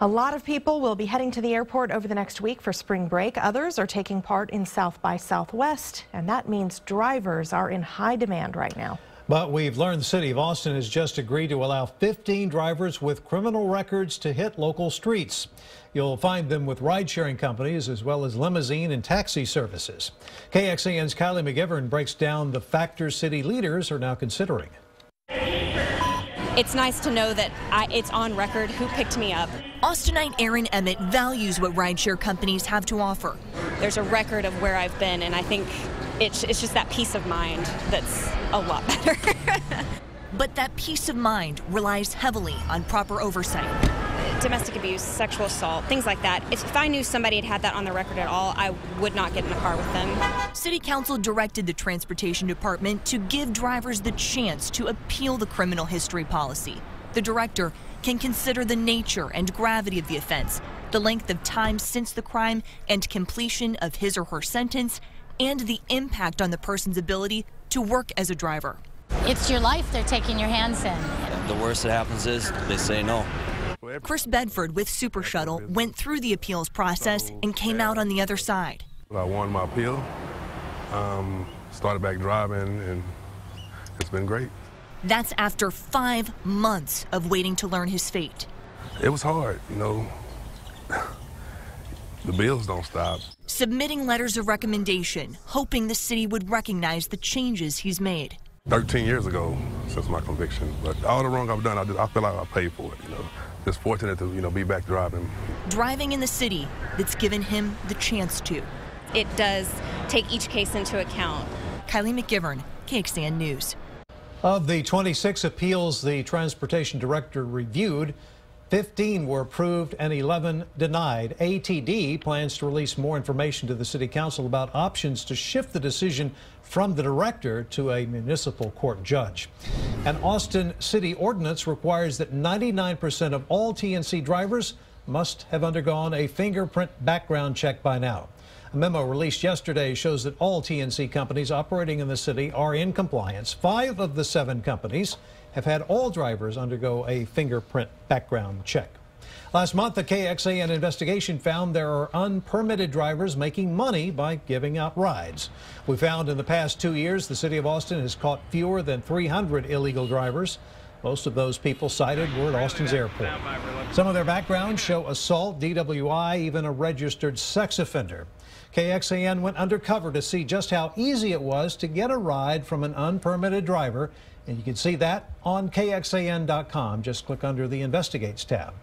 A lot of people will be heading to the airport over the next week for spring break. Others are taking part in South by Southwest, and that means drivers are in high demand right now. But we've learned the city of Austin has just agreed to allow 15 drivers with criminal records to hit local streets. You'll find them with ride-sharing companies as well as limousine and taxi services. KXAN's Kylie McGivern breaks down the factors city leaders are now considering. It's nice to know that it's on record who picked me up. Austinite Erin Emmett values what rideshare companies have to offer. There's a record of where I've been, and I think it's just that peace of mind that's a lot better. But that peace of mind relies heavily on proper oversight. Domestic abuse, sexual assault, things like that. If I knew somebody had that on the record at all, I would not get in a car with them. City Council directed the Transportation Department to give drivers the chance to appeal the criminal history policy. The director can consider the nature and gravity of the offense, the length of time since the crime and completion of his or her sentence, and the impact on the person's ability to work as a driver. It's your life they're taking your hands in. The worst that happens is they say no. Chris Bedford with Super Shuttle went through the appeals process and came out on the other side. I won my appeal, started back driving, and it's been great. That's after 5 months of waiting to learn his fate. It was hard, you know. The bills don't stop. Submitting letters of recommendation, hoping the city would recognize the changes he's made. 13 years ago since my conviction, but all the wrong I've done, I feel like I paid for it, you know. Just fortunate to, be back driving. Driving in the city that's given him the chance to. It does take each case into account. Kylie McGivern, KXAN News. Of the 26 appeals the transportation director reviewed, 15 were approved and 11 denied. ATD plans to release more information to the city council about options to shift the decision from the director to a municipal court judge. An Austin city ordinance requires that 99% of all TNC drivers must have undergone a fingerprint background check by now. A memo released yesterday shows that all TNC companies operating in the city are in compliance. 5 of the 7 companies have had all drivers undergo a fingerprint background check. Last month, the KXAN investigation found there are unpermitted drivers making money by giving out rides. We found in the past 2 years, the city of Austin has caught fewer than 300 illegal drivers. Most of those people cited were at Austin's airport. Some of their backgrounds show assault, DWI, even a registered sex offender. KXAN went undercover to see just how easy it was to get a ride from an unpermitted driver, and you can see that on KXAN.com. Just click under the Investigates tab.